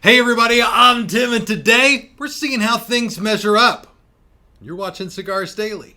Hey everybody, I'm Tim, and today we're seeing how things measure up. You're watching Cigars Daily.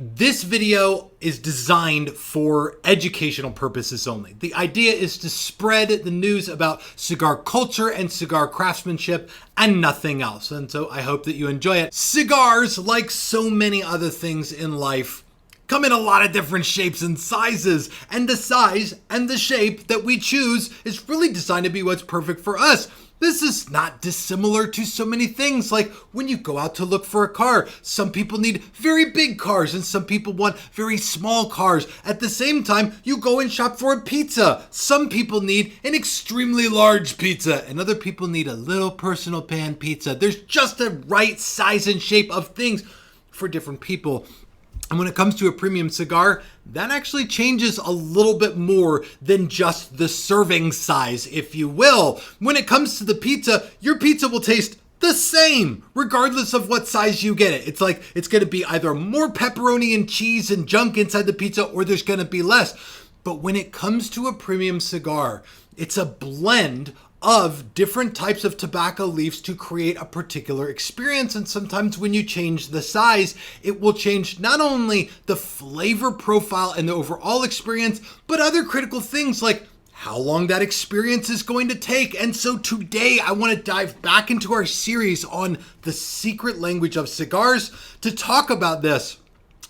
This video is designed for educational purposes only. The idea is to spread the news about cigar culture and cigar craftsmanship and nothing else. And so I hope that you enjoy it. Cigars, like so many other things in life, come in a lot of different shapes and sizes. And the size and the shape that we choose is really designed to be what's perfect for us. This is not dissimilar to so many things, like when you go out to look for a car. Some people need very big cars and some people want very small cars. At the same time, you go and shop for a pizza. Some people need an extremely large pizza and other people need a little personal pan pizza. There's just a right size and shape of things for different people. And when it comes to a premium cigar, that actually changes a little bit more than just the serving size, if you will. When it comes to the pizza, your pizza will taste the same, regardless of what size you get it. It's like, it's going to be either more pepperoni and cheese and junk inside the pizza, or there's going to be less. But when it comes to a premium cigar, it's a blend of different types of tobacco leaves to create a particular experience. And sometimes when you change the size, it will change not only the flavor profile and the overall experience, but other critical things like how long that experience is going to take. And so today I want to dive back into our series on the secret language of cigars to talk about this.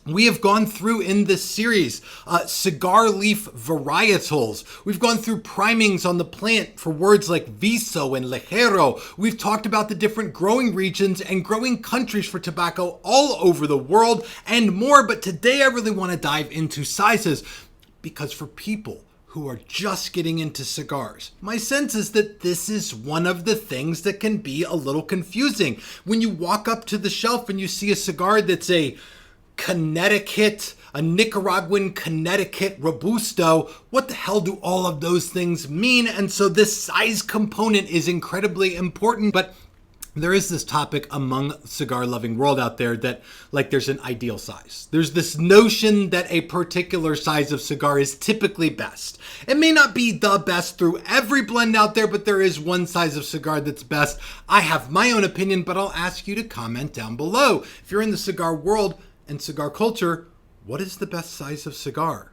We have gone through in this series cigar leaf varietals. We've gone through primings on the plant for words like viso and ligero. We've talked about the different growing regions and growing countries for tobacco all over the world and more. But today I really want to dive into sizes because for people who are just getting into cigars, my sense is that this is one of the things that can be a little confusing. When you walk up to the shelf and you see a cigar that's a Nicaraguan Connecticut Robusto, what the hell do all of those things mean? And so this size component is incredibly important, but there is this topic among cigar loving world out there that like there's an ideal size. There's this notion that a particular size of cigar is typically best. It may not be the best through every blend out there, but there is one size of cigar that's best. I have my own opinion, but I'll ask you to comment down below. If you're in the cigar world and cigar culture, what is the best size of cigar?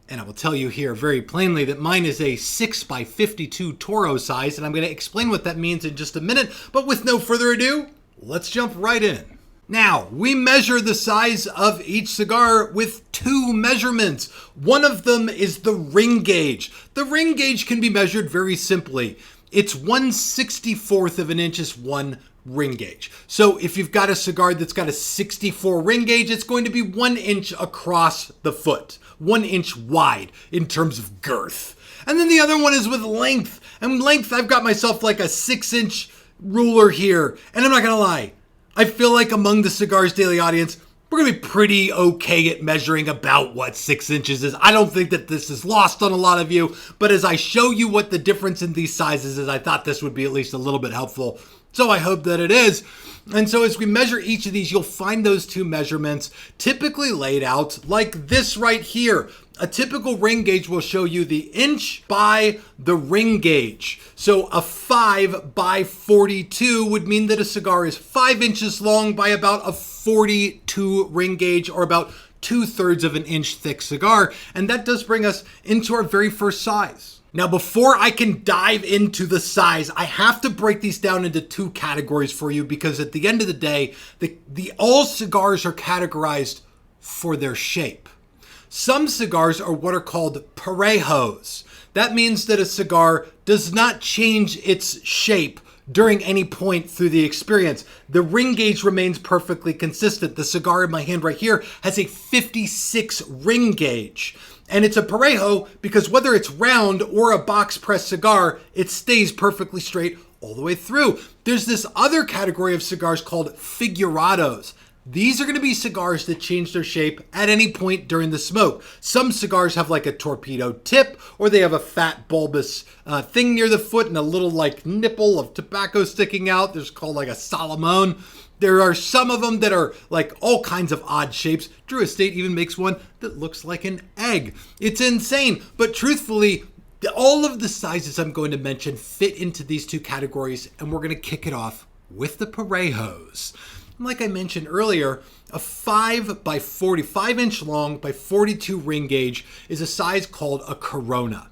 And I will tell you here very plainly that mine is a 6x52 Toro size, and I'm going to explain what that means in just a minute. But with no further ado, let's jump right in. Now, we measure the size of each cigar with two measurements. One of them is the ring gauge. The ring gauge can be measured very simply. It's 1/64 of an inch is one ring gauge. So if you've got a cigar that's got a 64 ring gauge, it's going to be 1 inch across the foot, 1 inch wide in terms of girth. And then the other one is with length. And length, I've got myself like a 6-inch ruler here. And I'm not going to lie, I feel like among the Cigars Daily audience, we're going to be pretty okay at measuring about what 6 inches is. I don't think that this is lost on a lot of you, but as I show you what the difference in these sizes is, I thought this would be at least a little bit helpful. So I hope that it is. And so as we measure each of these, you'll find those two measurements typically laid out like this right here. A typical ring gauge will show you the inch by the ring gauge. So a 5x42 would mean that a cigar is 5 inches long by about a 42 ring gauge, or about 2/3 of an inch thick cigar. And that does bring us into our very first size. Now, before I can dive into the size, I have to break these down into two categories for you, because at the end of the day, all cigars are categorized for their shape. Some cigars are what are called Parejos. That means that a cigar does not change its shape during any point through the experience. The ring gauge remains perfectly consistent. The cigar in my hand right here has a 56 ring gauge. And it's a Parejo because whether it's round or a box press cigar, it stays perfectly straight all the way through. There's this other category of cigars called Figurados. These are going to be cigars that change their shape at any point during the smoke. Some cigars have like a torpedo tip, or they have a fat bulbous thing near the foot and a little like nipple of tobacco sticking out. There's called like a Salomon. There are some of them that are like all kinds of odd shapes. Drew Estate even makes one that looks like an egg. It's insane. But truthfully, all of the sizes I'm going to mention fit into these two categories, and we're going to kick it off with the Parejos. Like I mentioned earlier, a 5 by 45 inch long by 42 ring gauge is a size called a Corona.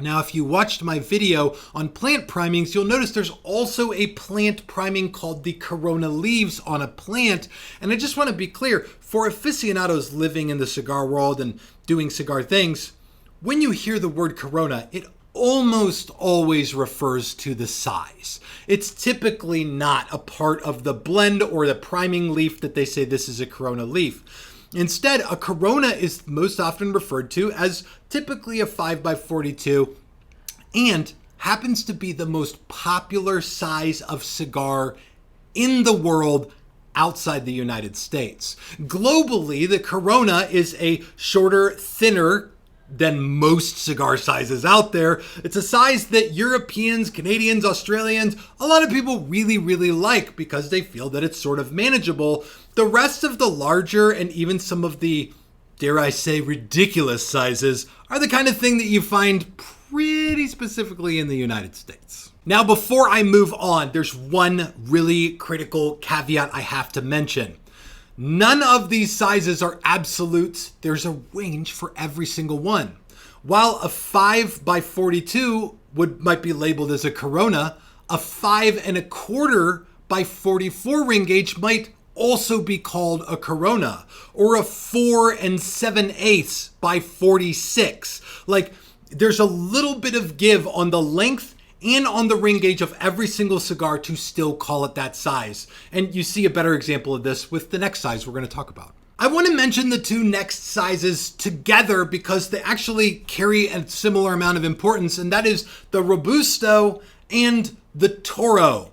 Now, if you watched my video on plant primings, you'll notice there's also a plant priming called the Corona leaves on a plant. And I just want to be clear, for aficionados living in the cigar world and doing cigar things, when you hear the word Corona, it almost always refers to the size. It's typically not a part of the blend or the priming leaf that they say this is a Corona leaf. Instead, a Corona is most often referred to as typically a 5 by 42 and happens to be the most popular size of cigar in the world outside the United States. Globally, the Corona is a shorter, thinner than most cigar sizes out there. It's a size that Europeans, Canadians, Australians, a lot of people really, really like because they feel that it's sort of manageable. The rest of the larger and even some of the, dare I say, ridiculous sizes are the kind of thing that you find pretty specifically in the United States. Now, before I move on, there's one really critical caveat I have to mention. None of these sizes are absolutes. There's a range for every single one. While a 5 by 42 might be labeled as a Corona, a 5 1/4 by 44 ring gauge might also be called a Corona, or a 4 7/8 by 46. Like, there's a little bit of give on the length and on the ring gauge of every single cigar to still call it that size. And you see a better example of this with the next size we're going to talk about. I want to mention the two next sizes together because they actually carry a similar amount of importance, and that is the Robusto and the Toro.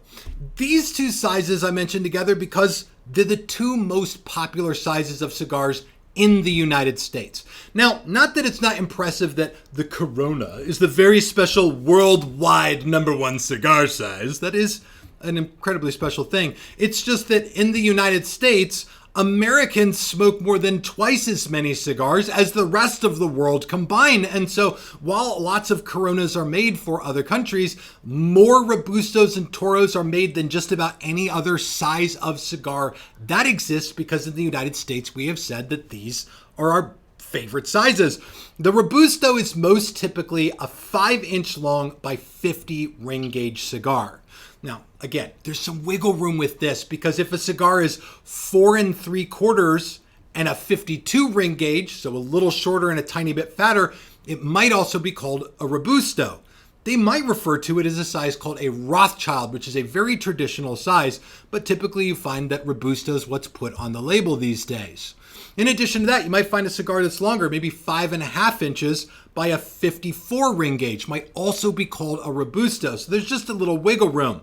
These two sizes I mentioned together because they're the two most popular sizes of cigars in the United States. Now, not that it's not impressive that the Corona is the very special worldwide #1 cigar size. That is an incredibly special thing. It's just that in the United States, Americans smoke more than twice as many cigars as the rest of the world combined. And so while lots of Coronas are made for other countries, more Robustos and Toros are made than just about any other size of cigar that exists because in the United States, we have said that these are our favorite sizes. The Robusto is most typically a 5 inch long by 50 ring gauge cigar. Now, again, there's some wiggle room with this because if a cigar is 4 3/4 and a 52 ring gauge, so a little shorter and a tiny bit fatter, it might also be called a Robusto. They might refer to it as a size called a Rothschild, which is a very traditional size, but typically you find that Robusto is what's put on the label these days. In addition to that, you might find a cigar that's longer, maybe 5 1/2 inches by a 54 ring gauge, might also be called a Robusto. So there's just a little wiggle room.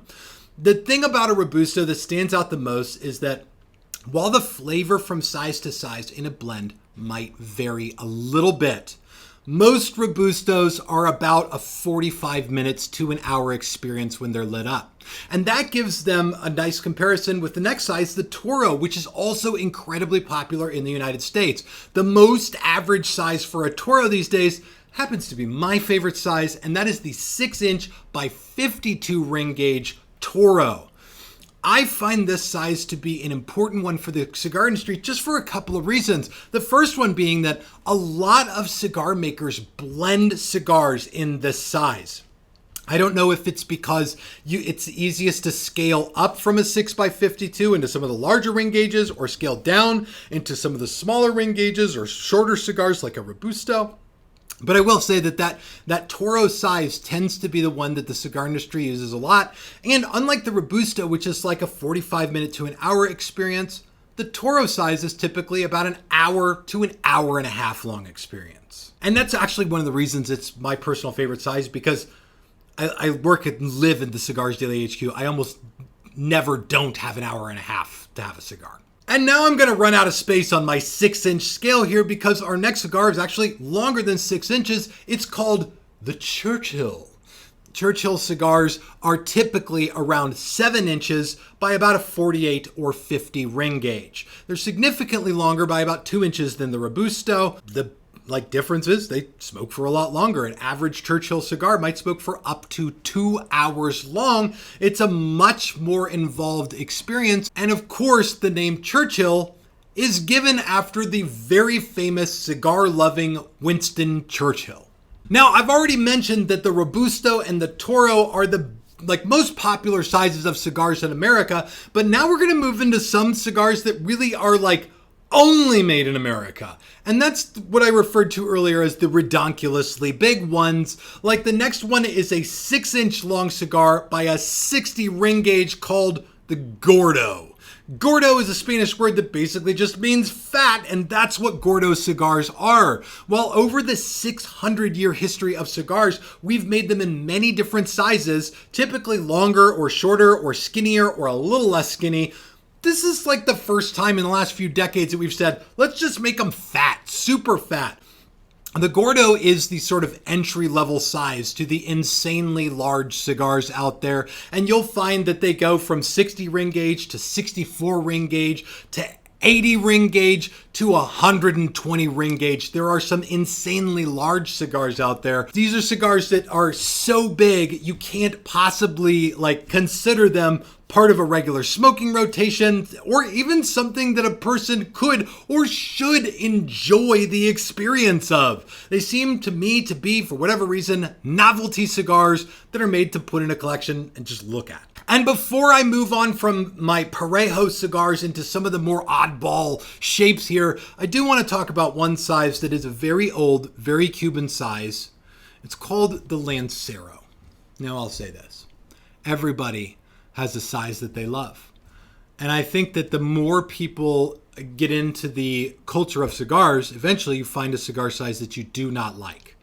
The thing about a Robusto that stands out the most is that while the flavor from size to size in a blend might vary a little bit, most Robustos are about a 45 minutes to an hour experience when they're lit up. And that gives them a nice comparison with the next size, the Toro, which is also incredibly popular in the United States. The most average size for a Toro these days happens to be my favorite size, and that is the 6 inch by 52 ring gauge Toro. I find this size to be an important one for the cigar industry just for a couple of reasons. The first one being that a lot of cigar makers blend cigars in this size. I don't know if it's because it's easiest to scale up from a 6 by 52 into some of the larger ring gauges or scale down into some of the smaller ring gauges or shorter cigars like a Robusto. But I will say that Toro size tends to be the one that the cigar industry uses a lot. And unlike the Robusto, which is like a 45 minute to an hour experience, the Toro size is typically about an hour to an hour and a half long experience. And that's actually one of the reasons it's my personal favorite size because I work and live in the Cigars Daily HQ. I almost never don't have an hour and a half to have a cigar. And now I'm going to run out of space on my 6 inch scale here because our next cigar is actually longer than 6 inches. It's called the Churchill. Churchill cigars are typically around 7 inches by about a 48 or 50 ring gauge. They're significantly longer by about 2 inches than the Robusto. The difference is they smoke for a lot longer. An average Churchill cigar might smoke for up to 2 hours long. It's a much more involved experience. And of course, the name Churchill is given after the very famous cigar-loving Winston Churchill. Now, I've already mentioned that the Robusto and the Toro are the most popular sizes of cigars in America, but now we're going to move into some cigars that really are only made in America. And that's what I referred to earlier as the redonkulously big ones. Like the next one is a 6-inch long cigar by a 60 ring gauge called the Gordo. Gordo is a Spanish word that basically just means fat, and that's what Gordo cigars are. While over the 600-year history of cigars, we've made them in many different sizes, typically longer or shorter or skinnier or a little less skinny. This is the first time in the last few decades that we've said, let's just make them fat, super fat. The Gordo is the sort of entry-level size to the insanely large cigars out there, and you'll find that they go from 60 ring gauge to 64 ring gauge to 80 ring gauge to 120 ring gauge. There are some insanely large cigars out there. These are cigars that are so big you can't possibly consider them part of a regular smoking rotation, or even something that a person could or should enjoy the experience of. They seem to me to be, for whatever reason, novelty cigars that are made to put in a collection and just look at. And before I move on from my Parejo cigars into some of the more oddball shapes here, I do want to talk about one size that is a very old, very Cuban size. It's called the Lancero. Now I'll say this. Everybody has a size that they love. And I think that the more people get into the culture of cigars, eventually you find a cigar size that you do not like.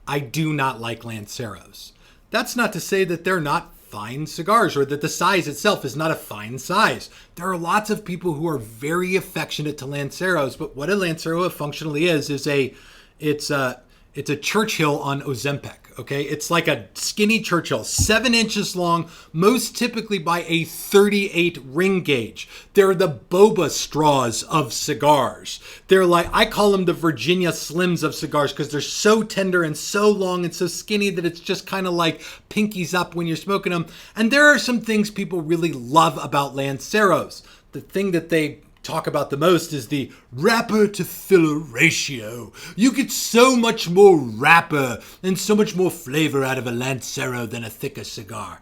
I do not like Lanceros. That's not to say that they're not fine cigars or that the size itself is not a fine size. There are lots of people who are very affectionate to Lanceros, but what a Lancero functionally is it's a Churchill on Ozempic. Okay, it's like a skinny Churchill, 7 inches long, most typically by a 38 ring gauge. They're the boba straws of cigars. They're I call them the Virginia Slims of cigars because they're so tender and so long and so skinny that it's just kind of like pinkies up when you're smoking them. And there are some things people really love about Lanceros. The thing that they talk about the most is the wrapper to filler ratio. You get so much more wrapper and so much more flavor out of a Lancero than a thicker cigar.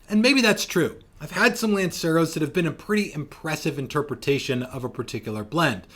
And maybe that's true. I've had some Lanceros that have been a pretty impressive interpretation of a particular blend.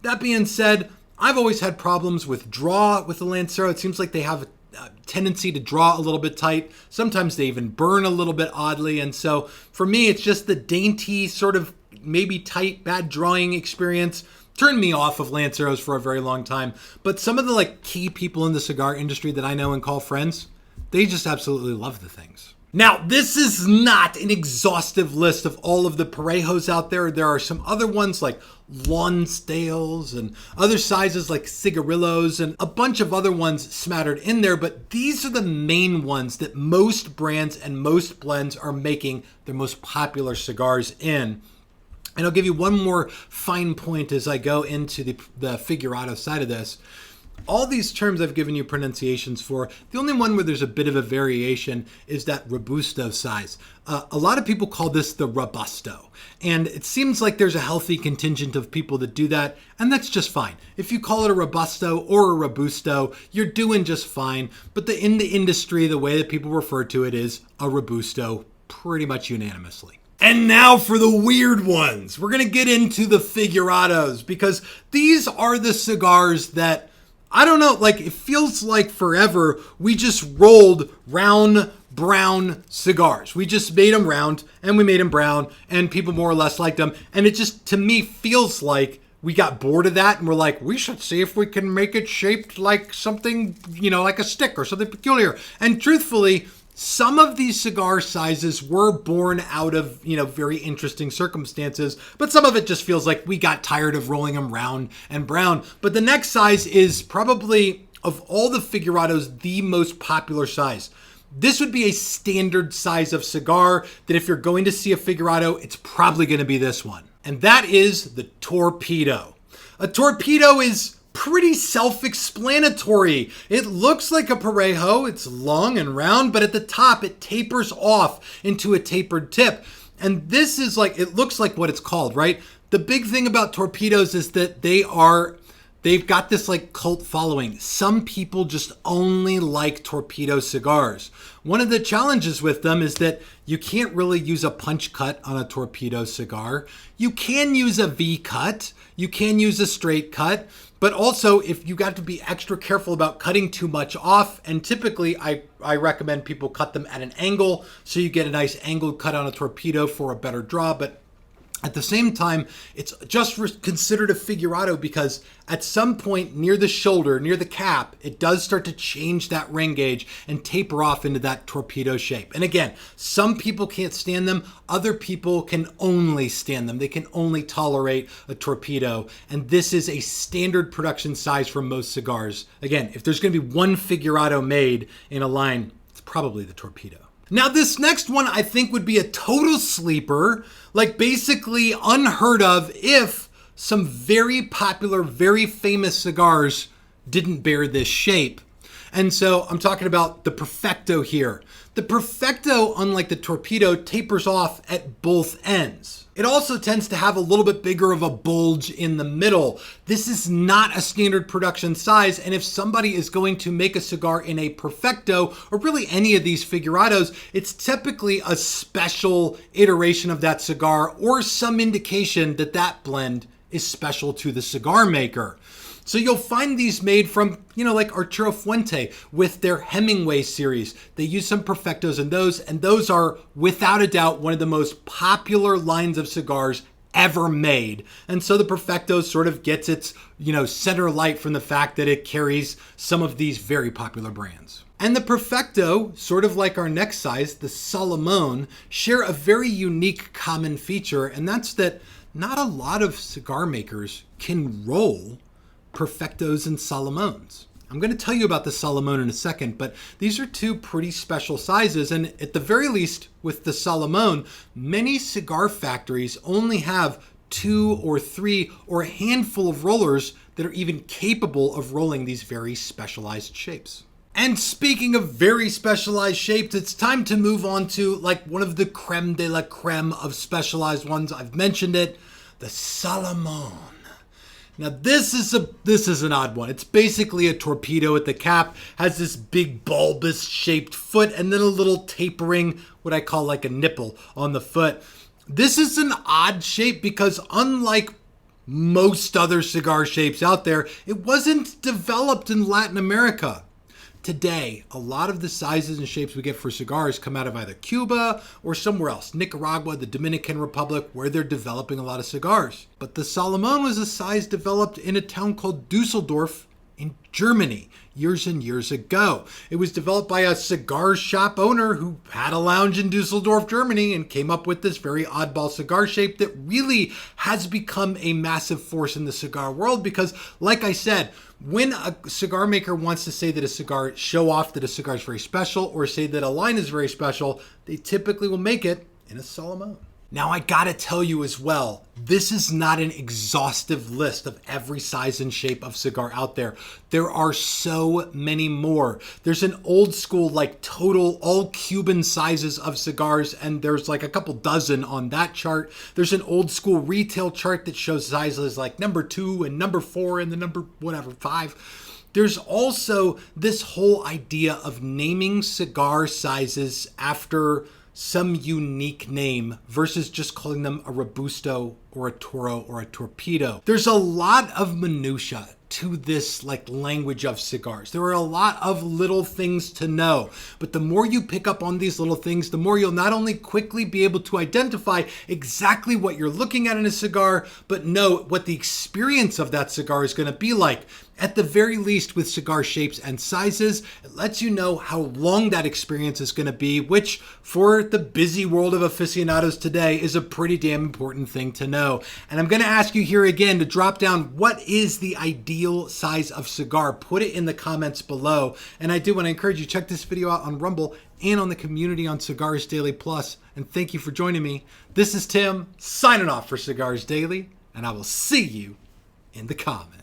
That being said, I've always had problems with draw with the Lancero. It seems like they have a tendency to draw a little bit tight. Sometimes they even burn a little bit oddly. And so for me, it's just the dainty sort of maybe tight, bad drawing experience turned me off of Lanceros for a very long time. But some of the key people in the cigar industry that I know and call friends, they just absolutely love the things. Now, this is not an exhaustive list of all of the Parejos out there. There are some other ones like Lonsdales and other sizes like Cigarillos and a bunch of other ones smattered in there. But these are the main ones that most brands and most blends are making their most popular cigars in. And I'll give you one more fine point as I go into the Figurado side of this. All these terms I've given you pronunciations for. The only one where there's a bit of a variation is that Robusto size. A lot of people call this the Robusto. And it seems like there's a healthy contingent of people that do that. And that's just fine. If you call it a Robusto or a Robusto, you're doing just fine. But in the industry, the way that people refer to it is a Robusto pretty much unanimously. And now for the weird ones. We're going to get into the Figurados because these are the cigars that, I don't know, it feels like forever we just rolled round brown cigars. We just made them round and we made them brown and people more or less liked them. And it just, to me, feels like we got bored of that and we're like, we should see if we can make it shaped like something, like a stick or something peculiar. And truthfully, some of these cigar sizes were born out of, very interesting circumstances, but some of it just feels like we got tired of rolling them round and brown. But the next size is probably, of all the Figurados, the most popular size. this would be a standard size of cigar that if you're going to see a Figurado, it's probably going to be this one. And that is the Torpedo. A Torpedo is pretty self-explanatory. It looks like a Parejo. It's long and round, but at the top it tapers off into a tapered tip. And this is like, it looks like what it's called, right? The big thing about Torpedos is that they've got this like cult following. Some people just only like Torpedo cigars. One of the challenges with them is that you can't really use a punch cut on a Torpedo cigar. You can use a V cut. You can use a straight cut. But also, if you got to be extra careful about cutting too much off, and typically I recommend people cut them at an angle so you get a nice angled cut on a Torpedo for a better draw. But at the same time, it's just considered a Figurado because at some point near the shoulder, near the cap, it does start to change that ring gauge and taper off into that Torpedo shape. And again, some people can't stand them. Other people can only stand them. They can only tolerate a Torpedo. And this is a standard production size for most cigars. Again, if there's going to be one Figurado made in a line, it's probably the Torpedo. Now, this next one I think would be a total sleeper, like basically unheard of if some very popular, very famous cigars didn't bear this shape. And so I'm talking about the Perfecto here. The Perfecto, unlike the Torpedo, tapers off at both ends. It also tends to have a little bit bigger of a bulge in the middle. This is not a standard production size, and if somebody is going to make a cigar in a Perfecto, or really any of these Figurados, it's typically a special iteration of that cigar or some indication that that blend is special to the cigar maker. So you'll find these made from, like Arturo Fuente with their Hemingway series. They use some Perfectos in those, and those are without a doubt one of the most popular lines of cigars ever made. And so the Perfecto sort of gets its, center light from the fact that it carries some of these very popular brands. And the Perfecto, sort of like our next size, the Salomon, share a very unique common feature, and that's that not a lot of cigar makers can roll Perfectos and Salomons. I'm going to tell you about the Salomon in a second, but these are two pretty special sizes. And at the very least, with the Salomon, many cigar factories only have 2 or 3 or a handful of rollers that are even capable of rolling these very specialized shapes. And speaking of very specialized shapes, it's time to move on to like one of the creme de la creme of specialized ones. I've mentioned it, the Salomon. Now this is an odd one. It's basically a Torpedo at the cap, has this big bulbous shaped foot and then a little tapering, what I call like a nipple on the foot. This is an odd shape because unlike most other cigar shapes out there, it wasn't developed in Latin America. Today, a lot of the sizes and shapes we get for cigars come out of either Cuba or somewhere else, Nicaragua, the Dominican Republic, where they're developing a lot of cigars. But the Salomon was a size developed in a town called Dusseldorf in Germany years and years ago. It was developed by a cigar shop owner who had a lounge in Dusseldorf, Germany, and came up with this very oddball cigar shape that really has become a massive force in the cigar world because, like I said, when a cigar maker wants to say that a cigar, show off that a cigar is very special or say that a line is very special, they typically will make it in a Salomon. Now, I gotta tell you as well, this is not an exhaustive list of every size and shape of cigar out there. There are so many more. There's an old school, like total all Cuban sizes of cigars, and there's like a couple dozen on that chart. There's an old school retail chart that shows sizes like number 2 and number 4 and the number 5. There's also this whole idea of naming cigar sizes after some unique name versus just calling them a Robusto or a Toro or a Torpedo. There's a lot of minutia to this like language of cigars. There are a lot of little things to know, but the more you pick up on these little things, the more you'll not only quickly be able to identify exactly what you're looking at in a cigar, but know what the experience of that cigar is going to be like. At the very least, with cigar shapes and sizes, it lets you know how long that experience is going to be, which for the busy world of aficionados today is a pretty damn important thing to know. And I'm going to ask you here again to drop down, what is the ideal ideal size of cigar? Put it in the comments below. And I do want to encourage you, check this video out on Rumble and on the community on Cigars Daily Plus. And thank you for joining me. This is Tim signing off for Cigars Daily, and I will see you in the comments.